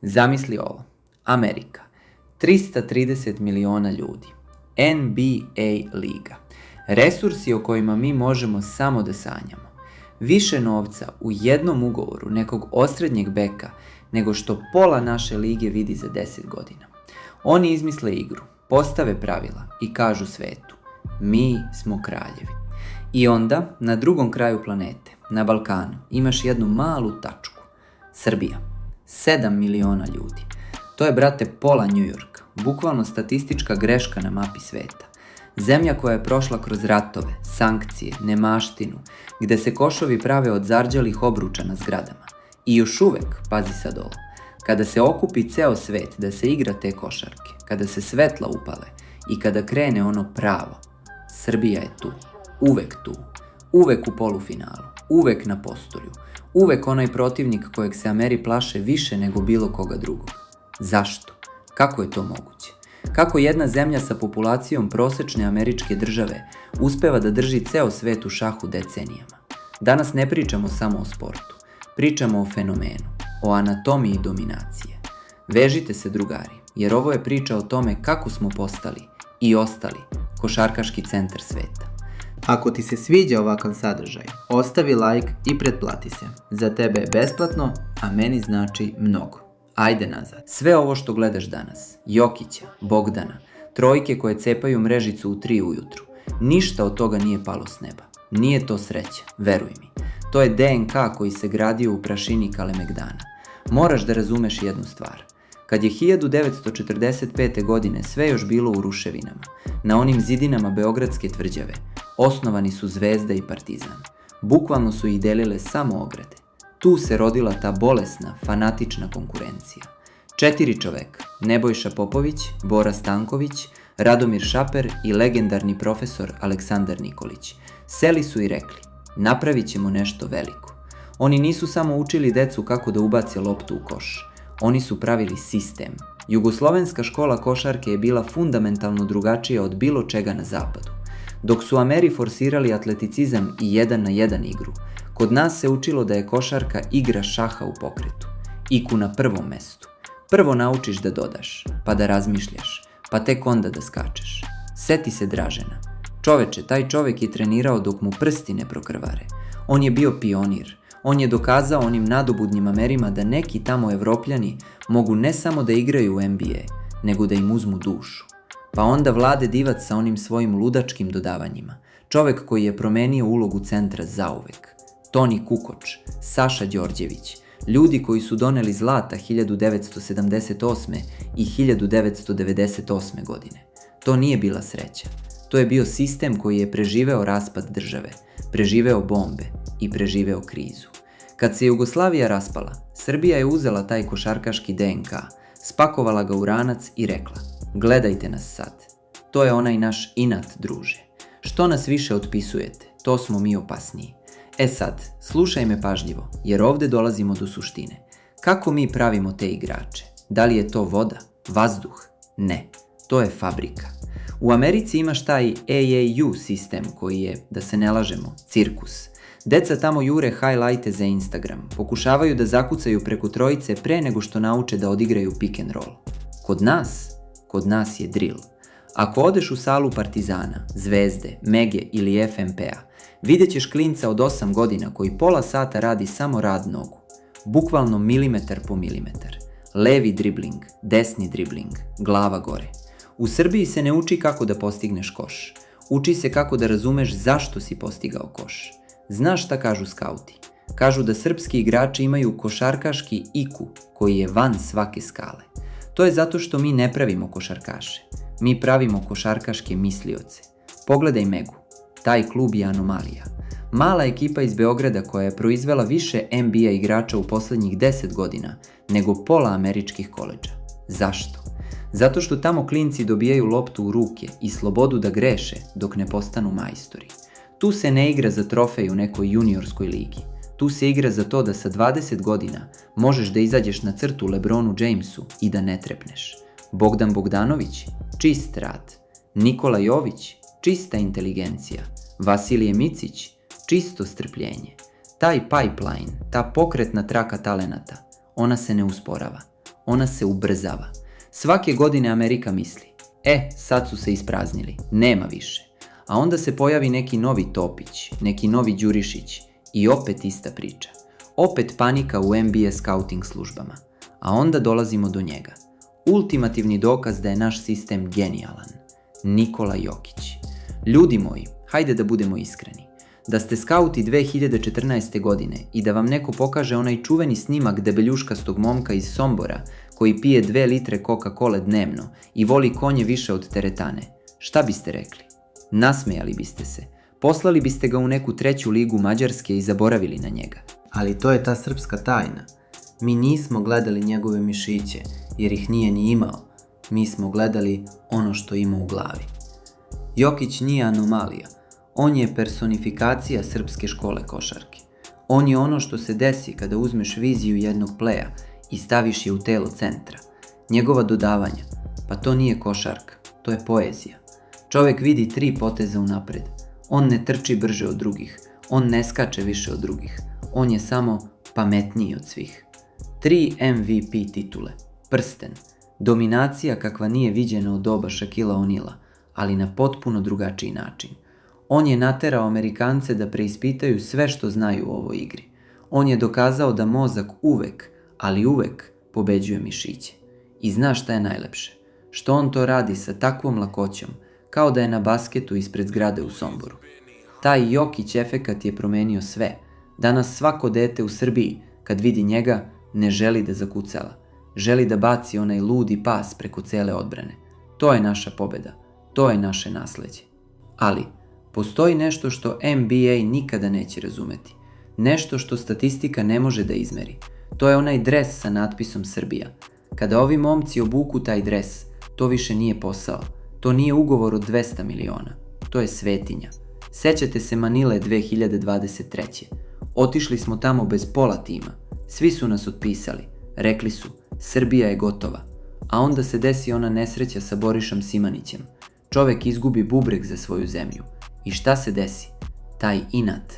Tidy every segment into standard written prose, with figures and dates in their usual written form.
Zamisli ovo. Amerika. 330 miliona ljudi. NBA liga. Resursi o kojima mi možemo samo da sanjamo. Više novca u jednom ugovoru nekog osrednjeg beka nego što pola naše lige vidi za 10 godina. Oni izmisle igru, postave pravila i kažu svetu: mi smo kraljevi. I onda, na drugom kraju planete, na Balkanu, imaš jednu malu tačku. Srbija. 7 miliona ljudi. To je, brate, pola New Yorka. Bukvalno statistička greška na mapi sveta. Zemlja koja je prošla kroz ratove, sankcije, nemaštinu, gde se košovi prave od zarđalih obruča na zgradama. I još uvek, pazi sad ovo, kada se okupi ceo svet da se igra te košarke, kada se svetla upale i kada krene ono pravo, Srbija je tu. Uvek tu. Uvek u polufinalu. Uvek na postolju. Uvek onaj protivnik kojeg se Ameri plaše više nego bilo koga drugog. Zašto? Kako je to moguće? Kako jedna zemlja sa populacijom prosečne američke države uspeva da drži ceo svet u šahu decenijama? Danas ne pričamo samo o sportu. Pričamo o fenomenu, o anatomiji dominacije. Vežite se, drugari, jer ovo je priča o tome kako smo postali i ostali košarkaški centar sveta. Ako ti se sviđa ovakav sadržaj, ostavi like i pretplati se. Za tebe je besplatno, a meni znači mnogo. Ajde nazad. Sve ovo što gledaš danas, Jokića, Bogdana, trojke koje cepaju mrežicu u 3 ujutru, ništa od toga nije palo s neba. Nije to sreća, veruj mi. To je DNK koji se gradio u prašini Kalemegdana. Moraš da razumeš jednu stvar. Kad je 1945. godine sve još bilo u ruševinama, na onim zidinama Beogradske tvrđave, osnovani su Zvezda i Partizan. Bukvalno su ih delile samo ograde. Tu se rodila ta bolesna, fanatična konkurencija. 4 čoveka, Nebojša Popović, Bora Stanković, Radomir Šaper i legendarni profesor Aleksandar Nikolić, seli su i rekli: napravit ćemo nešto veliko. Oni nisu samo učili decu kako da ubace loptu u koš. Oni su pravili sistem. Jugoslovenska škola košarke je bila fundamentalno drugačija od bilo čega na zapadu. Dok su Ameri forsirali atleticizam i 1 na 1 igru, kod nas se učilo da je košarka igra šaha u pokretu. IQ na prvom mestu. Prvo naučiš da dodaš, pa da razmišljaš, pa tek onda da skačeš. Seti se Dražena. Čoveče, taj čovek je trenirao dok mu prsti ne prokrvare. On je bio pionir. On je dokazao onim nadobudnim Amerima da neki tamo Evropljani mogu ne samo da igraju u NBA, nego da im uzmu dušu. Pa onda Vlade Divac sa onim svojim ludačkim dodavanjima. Čovek koji je promenio ulogu centra zauvek. Toni Kukoč, Saša Đorđević, ljudi koji su doneli zlata 1978. i 1998. godine. To nije bila sreća. To je bio sistem koji je preživeo raspad države, preživeo bombe i preživeo krizu. Kad se Jugoslavija raspala, Srbija je uzela taj košarkaški DNK, spakovala ga u ranac i rekla: gledajte nas sad. To je onaj naš inat, druže. Što nas više otpisujete, to smo mi opasniji. E sad, slušaj me pažljivo, jer ovde dolazimo do suštine. Kako mi pravimo te igrače? Da li je to voda? Vazduh? Ne, to je fabrika. U Americi imaš taj AAU sistem koji je, da se ne lažemo, cirkus. Deca tamo jure highlighte za Instagram, pokušavaju da zakucaju preko trojice pre nego što nauče da odigraju pick and roll. Kod nas je drill. Ako odeš u salu Partizana, Zvezde, Mege ili FNP-a, vidjet ćeš klinca od 8 godina koji pola sata radi samo rad nogu. Bukvalno milimetar po milimetar. Levi dribling, desni dribling, glava gore. U Srbiji se ne uči kako da postigneš koš. Uči se kako da razumeš zašto si postigao koš. Znaš šta kažu skauti? Kažu da srpski igrači imaju košarkaški IQ koji je van svake skale. To je zato što mi ne pravimo košarkaše. Mi pravimo košarkaške mislioce. Pogledaj Megu. Taj klub je anomalija. Mala ekipa iz Beograda koja je proizvela više NBA igrača u poslednjih 10 godina nego pola američkih koledža. Zašto? Zato što tamo klinci dobijaju loptu u ruke i slobodu da greše dok ne postanu majstori. Tu se ne igra za trofej u nekoj juniorskoj ligi. Tu se igra za to da sa 20 godina možeš da izađeš na crtu LeBronu Jamesu i da ne trepneš. Bogdan Bogdanović, čist rad. Nikola Jović, čista inteligencija. Vasilije Micić, čisto strpljenje. Taj pipeline, ta pokretna traka talenata, ona se ne usporava. ona se ubrzava. Svake godine Amerika misli, sad su se ispraznili, nema više. A onda se pojavi neki novi Topić, neki novi Đurišić i opet ista priča. Opet panika u NBA scouting službama. A onda dolazimo do njega. Ultimativni dokaz da je naš sistem genijalan. Nikola Jokić. Ljudi moji, hajde da budemo iskreni. Da ste skauti 2014. godine i da vam neko pokaže onaj čuveni snimak debeljuškastog momka iz Sombora koji pije 2 litre Coca-Cola dnevno i voli konje više od teretane, šta biste rekli? Nasmejali biste se. Poslali biste ga u neku 3. ligu Mađarske i zaboravili na njega. Ali to je ta srpska tajna. Mi nismo gledali njegove mišiće, jer ih nije ni imao. Mi smo gledali ono što ima u glavi. Jokić nije anomalija. On je personifikacija srpske škole košarke. On je ono što se desi kada uzmeš viziju jednog pleja i staviš je u telo centra. Njegova dodavanja, pa to nije košarka, to je poezija. Čovjek vidi 3 poteza unapred. On ne trči brže od drugih. On ne skače više od drugih. On je samo pametniji od svih. 3 MVP titule. Prsten. Dominacija kakva nije viđena od doba Shaquilla O'Neala, ali na potpuno drugačiji način. On je naterao Amerikance da preispitaju sve što znaju o ovoj igri. On je dokazao da mozak uvek, ali uvek pobeđuje mišiće. I znaš šta je najlepše? Što on to radi sa takvom lakoćom, kao da je na basketu ispred zgrade u Somboru. Taj Jokić efekat je promenio sve. Danas svako dete u Srbiji, kad vidi njega, ne želi da zakucala. Želi da baci onaj ludi pas preko cele odbrane. To je naša pobeda. To je naše nasleđe. Ali, postoji nešto što NBA nikada neće razumeti. Nešto što statistika ne može da izmeri. To je onaj dres sa natpisom Srbija. Kada ovi momci obuku taj dres, to više nije posao. To nije ugovor od 200 miliona. To je svetinja. Sećate se Manile 2023. Otišli smo tamo bez pola tima. Svi su nas otpisali. Rekli su, Srbija je gotova. A onda se desi ona nesreća sa Borišom Simanićem. Čovek izgubi bubreg za svoju zemlju. I šta se desi? Taj inat,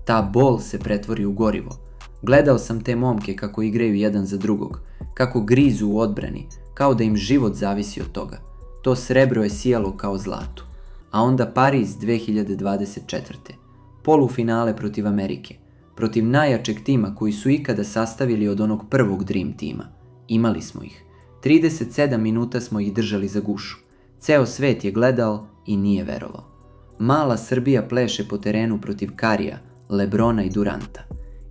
ta bol se pretvori u gorivo. Gledao sam te momke kako igraju jedan za drugog, kako grizu u odbrani, kao da im život zavisi od toga. To srebro je sijalo kao zlato. A onda Pariz 2024. Polufinale protiv Amerike, protiv najjačeg tima koji su ikada sastavili od onog prvog Dream tima. Imali smo ih. 37 minuta smo ih držali za gušu. Ceo svet je gledao i nije verovao. Mala Srbija pleše po terenu protiv Karija, Lebrona i Duranta.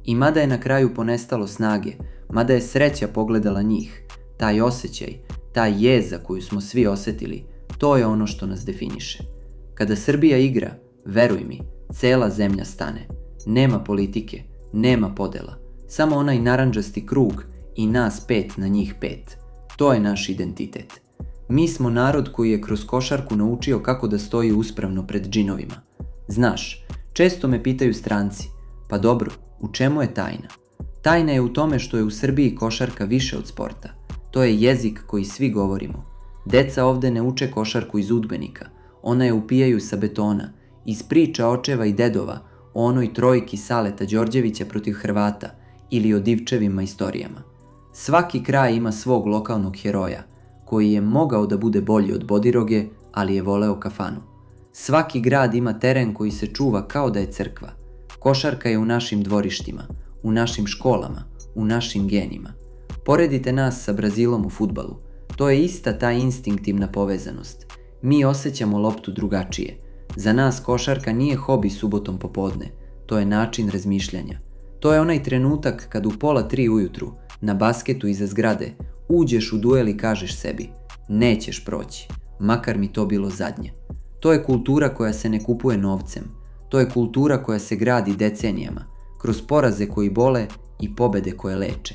I mada je na kraju ponestalo snage, mada je sreća pogledala njih, taj osjećaj, ta jeza koju smo svi osjetili, to je ono što nas definiše. Kada Srbija igra, veruj mi, cela zemlja stane. Nema politike, nema podela, samo onaj narandžasti krug i nas 5 na njih 5. To je naš identitet. Mi smo narod koji je kroz košarku naučio kako da stoji uspravno pred džinovima. Znaš, često me pitaju stranci, pa dobro, u čemu je tajna? Tajna je u tome što je u Srbiji košarka više od sporta. To je jezik koji svi govorimo. Deca ovde ne uče košarku iz udžbenika, ona je upijaju sa betona, iz priča očeva i dedova o onoj trojki Saleta Đorđevića protiv Hrvata ili o Divčevim istorijama. Svaki kraj ima svog lokalnog heroja, koji je mogao da bude bolji od Bodiroge, ali je voleo kafanu. Svaki grad ima teren koji se čuva kao da je crkva. Košarka je u našim dvorištima, u našim školama, u našim genima. Poredite nas sa Brazilom u fudbalu. To je ista ta instinktivna povezanost. Mi osjećamo loptu drugačije. Za nas košarka nije hobi subotom popodne. To je način razmišljanja. To je onaj trenutak kad u 2:30 ujutru, na basketu iza zgrade, uđeš u duel i kažeš sebi, nećeš proći, makar mi to bilo zadnje. To je kultura koja se ne kupuje novcem. To je kultura koja se gradi decenijama, kroz poraze koji bole i pobede koje leče.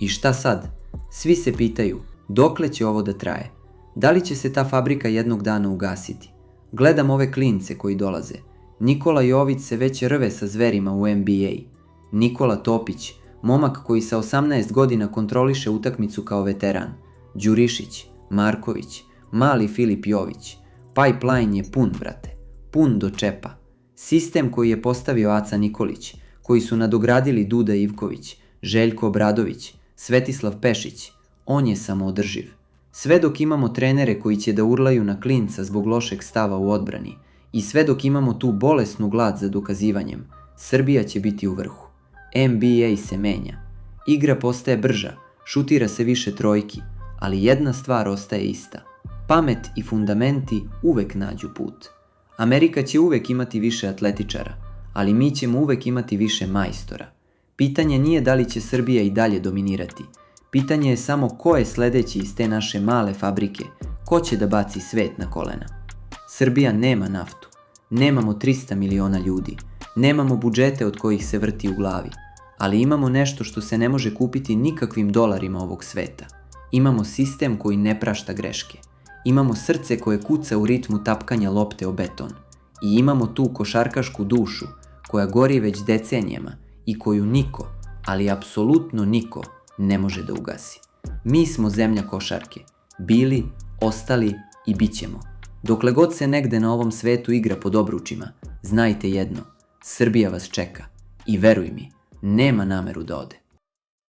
I šta sad? Svi se pitaju, dokle će ovo da traje? Da li će se ta fabrika jednog dana ugasiti? Gledam ove klince koji dolaze. Nikola Jović se već rve sa zverima u NBA. Nikola Topić, momak koji sa 18 godina kontroliše utakmicu kao veteran. Đurišić, Marković, mali Filip Jović. Pipeline je pun, brate. Pun do čepa. Sistem koji je postavio Aca Nikolić, koji su nadogradili Duda Ivković, Željko Obradović, Svetislav Pešić. on je samoodrživ. Sve dok imamo trenere koji će da urlaju na klinca zbog lošeg stava u odbrani i sve dok imamo tu bolesnu glad za dokazivanjem, Srbija će biti u vrhu. NBA se menja. Igra postaje brža, šutira se više trojki, ali jedna stvar ostaje ista. Pamet i fundamenti uvek nađu put. Amerika će uvek imati više atletičara, ali mi ćemo uvek imati više majstora. Pitanje nije da li će Srbija i dalje dominirati. Pitanje je samo ko je sledeći iz te naše male fabrike, ko će da baci svet na kolena. Srbija nema naftu, nemamo 300 miliona ljudi, nemamo budžete od kojih se vrti u glavi, ali imamo nešto što se ne može kupiti nikakvim dolarima ovog sveta. Imamo sistem koji ne prašta greške. Imamo srce koje kuca u ritmu tapkanja lopte o beton. I imamo tu košarkašku dušu koja gori već decenijama i koju niko, ali apsolutno niko, ne može da ugasi. Mi smo zemlja košarke. Bili, ostali i bit ćemo. Dokle god se negde na ovom svetu igra pod obručima, znajte jedno, Srbija vas čeka. I veruj mi, nema nameru da ode.